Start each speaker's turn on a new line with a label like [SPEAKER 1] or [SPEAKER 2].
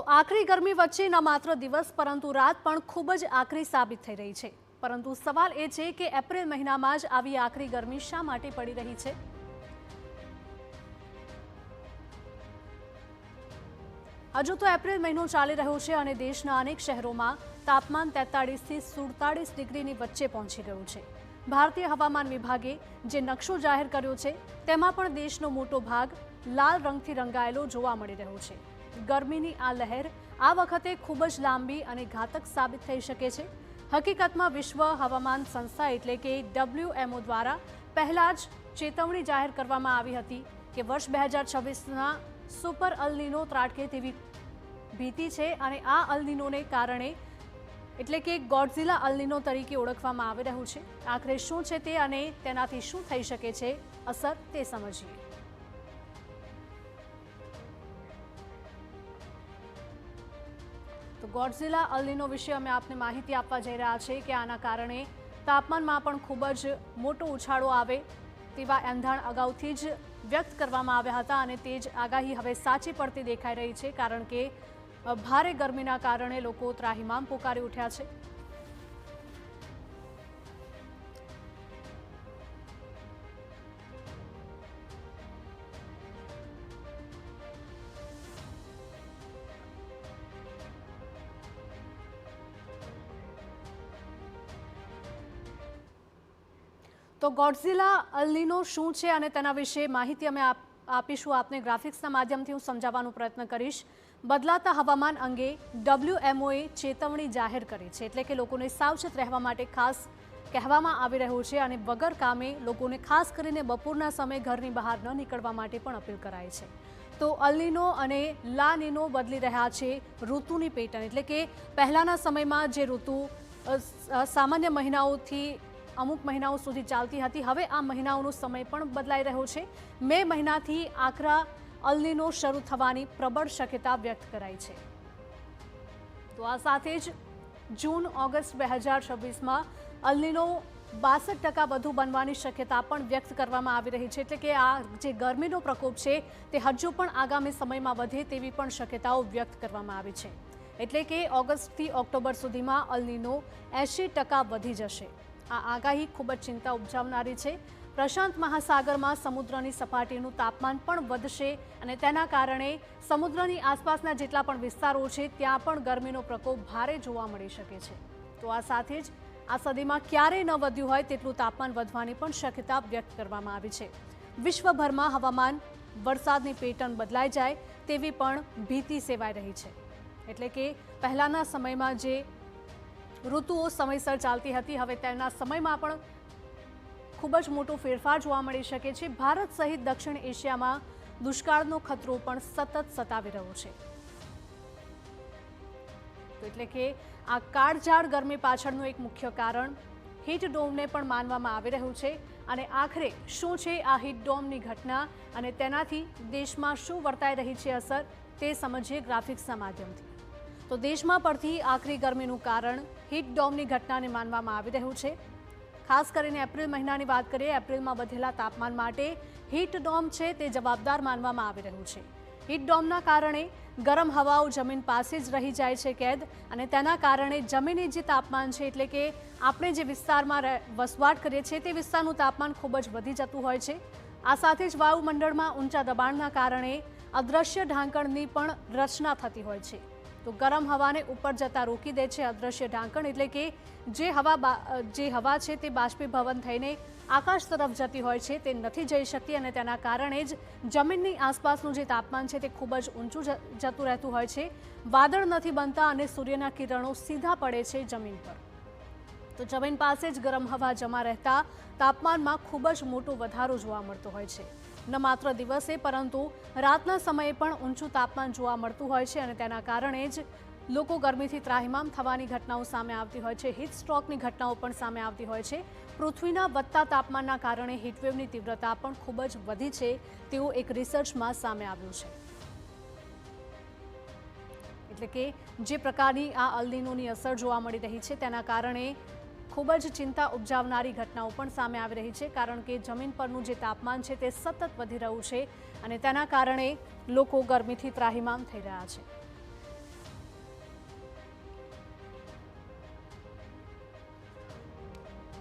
[SPEAKER 1] આકરી ગરમી વચ્ચે ન માત્ર દિવસ પરંતુ રાત પણ ખૂબ જ આકરી સાબિત થઈ રહી છે। પરંતુ સવાલ એ છે કે એપ્રિલ મહિનામાં જ આવી આકરી ગરમી શા માટે પડી રહી છે? હજુ તો એપ્રિલ મહિનો ચાલી રહ્યો છે અને દેશના અનેક શહેરોમાં તાપમાન 43 થી 47 ડિગ્રીની વચ્ચે પહોંચી ગયું છે। ભારતીય હવામાન વિભાગે જે નકશો જાહેર કર્યો છે તેમાં પણ દેશનો મોટો ભાગ લાલ રંગથી રંગાયેલો જોવા મળી રહ્યો છે। ગરમીની આ લહેર આ વખતે ખૂબ જ લાંબી અને ઘાતક સાબિત થઈ શકે છે। હકીકતમાં વિશ્વ હવામાન સંસ્થા એટલે કે WMO દ્વારા પહેલા જ ચેતવણી જાહેર કરવામાં આવી હતી કે વર્ષ 2026ના સુપર અલ નીનો ત્રાટકે તેવી ભીતિ છે અને આ અલ નીનોને કારણે એટલે કે ગોડઝિલા અલ નીનો તરીકે ઓળખવામાં આવી રહ્યું છે। આખરે શું છે તે અને તેનાથી શું થઈ શકે છે અસર તે સમજીએ। તો ગોડઝિલા અલ નીનો વિશે અમે આપને માહિતી આપવા જઈ રહ્યા છીએ કે આના કારણે તાપમાનમાં પણ ખૂબ જ મોટો ઉછાળો આવે તેવા એંધાણ અગાઉથી જ વ્યક્ત કરવામાં આવ્યા હતા અને તે જ આગાહી હવે સાચી પડતી દેખાઈ રહી છે કારણ કે ભારે ગરમીના કારણે લોકો ત્રાહિમામ પોકારી ઉઠ્યા છે। તો ગોડઝિલા અલ નીનો શું છે અને તેના વિશે માહિતી અમે આપીશું આપને। ગ્રાફિક્સના માધ્યમથી હું સમજાવવાનો પ્રયત્ન કરીશ। બદલાતા હવામાન અંગે WMOએ ચેતવણી જાહેર કરી છે એટલે કે લોકોને સાવચેત રહેવા માટે ખાસ કહેવામાં આવી રહ્યું છે અને વગર કામે લોકોને ખાસ કરીને બપોરના સમયે ઘરની બહાર ન નીકળવા માટે પણ અપીલ કરાઈ છે। તો અલ નીનો અને લા નીનો બદલી રહ્યા છે ઋતુની પેટર્ન એટલે કે પહેલાના સમયમાં જે ઋતુ સામાન્ય મહિનાઓથી અમુક મહિનાઓ સુધી ચાલતી હતી હવે આ મહિનાઓનો સમય પણ બદલાઈ રહ્યો છે। મે મહિનાથી આકરા અલ નીનો શરૂ થવાની પ્રબળ શક્યતા વ્યક્ત કરાઈ છે। તો આ સાથે જ જૂન ઓગસ્ટ 2026માં અલ નીનો 62% વધુ બનવાની શક્યતા પણ વ્યક્ત કરવામાં આવી રહી છે એટલે કે આ જે ગરમીનો પ્રકોપ છે તે હજુ પણ આગામી સમયમાં વધે તેવી પણ શક્યતાઓ વ્યક્ત કરવામાં આવી છે એટલે કે ઓગસ્ટથી ઓક્ટોબર સુધીમાં અલ નીનો 80% વધી જશે। આ આગાહી ખૂબ જ ચિંતા ઉપજાવનારી છે। પ્રશાંત મહાસાગરમાં સમુદ્રની સપાટીનું તાપમાન પણ વધશે અને તેના કારણે સમુદ્રની આસપાસના જેટલા પણ વિસ્તારો છે ત્યાં પણ ગરમીનો પ્રકોપ ભારે જોવા મળી શકે છે। તો આ સાથે જ આ સદીમાં ક્યારેય ન વધ્યું હોય તેટલું તાપમાન વધવાની પણ શક્યતા વ્યક્ત કરવામાં આવી છે। વિશ્વભરમાં હવામાન વરસાદની પેટર્ન બદલાઈ જાય તેવી પણ ભીતિ સેવાઈ રહી છે એટલે કે પહેલાના સમયમાં જે ઋતુઓ સમયસર ચાલતી હતી હવે તેના સમયમાં પણ ખૂબ જ મોટો ફેરફાર જોવા મળી શકે છે। ભારત સહિત દક્ષિણ એશિયામાં દુષ્કાળનો ખતરો પણ સતત સતાવી રહ્યો છે। એટલે કે આ કાળઝાળ ગરમી પાછળનું એક મુખ્ય કારણ હીટ ડોમને પણ માનવામાં આવી રહ્યું છે અને આખરે શું છે આ હીટ ડોમની ઘટના અને તેનાથી દેશમાં શું વર્તાઈ રહી છે અસર તે સમજીએ ગ્રાફિક્સના માધ્યમથી। તો દેશમાં પડતી આકરી ગરમીનું કારણ હીટ ડોમની ઘટનાને માનવામાં આવી રહ્યું છે। ખાસ કરીને એપ્રિલ મહિનાની વાત કરીએ એપ્રિલમાં વધેલા તાપમાન માટે હીટ ડોમ છે તે જવાબદાર માનવામાં આવી રહ્યું છે। હીટ ડોમના કારણે ગરમ હવાઓ જમીન પાસે જ રહી જાય છે કેદ અને તેના કારણે જમીની જે તાપમાન છે એટલે કે આપણે જે વિસ્તારમાં વસવાટ કરીએ છીએ તે વિસ્તારનું તાપમાન ખૂબ જ વધી જતું હોય છે। આ સાથે જ વાયુમંડળમાં ઊંચા દબાણના કારણે અદૃશ્ય ઢાંકણની પણ રચના થતી હોય છે। તો ગરમ હવાને ઉપર જતા રોકી દે છે અદૃશ્ય ઢાંકણ એટલે કે જે હવા છે તે બાષ્પીભવન થઈને આકાશ તરફ જતી હોય છે તે નથી જઈ શકતી અને તેના કારણે જ જમીનની આસપાસનું જે તાપમાન છે તે ખૂબ જ ઊંચું જતું રહેતું હોય છે। વાદળ નથી બનતા અને સૂર્યના કિરણો સીધા પડે છે જમીન પર તો જમીન પાસે જ ગરમ હવા જમા રહેતા તાપમાનમાં ખૂબ જ મોટો વધારો જોવા મળતો હોય છે। ન માત્ર દિવસે પરંતુ રાતના સમયે પણ ઊંચું તાપમાન જોવા મળતું હોય છે અને તેના કારણે જ લોકો ગરમીથી ત્રાહિમામ થવાની ઘટનાઓ સામે આવતી હોય છે। હીટ સ્ટ્રોકની ઘટનાઓ પણ સામે આવતી હોય છે। પૃથ્વીના વધતા તાપમાનના કારણે હીટવેવની તીવ્રતા પણ ખૂબ જ વધી છે તેવું એક રિસર્ચમાં સામે આવ્યું છે। એટલે કે જે પ્રકારની આ અલ નીનોની અસર જોવા મળી રહી છે તેના કારણે ખૂબ જ ચિંતા ઉપજાવનારી ઘટનાઓ પણ સામે આવી રહી છે કારણ કે જમીન પરનું જે તાપમાન છે તે સતત વધી રહ્યું છે અને તેના કારણે લોકો ગરમીથી ત્રાહિમામ થઈ રહ્યા છે।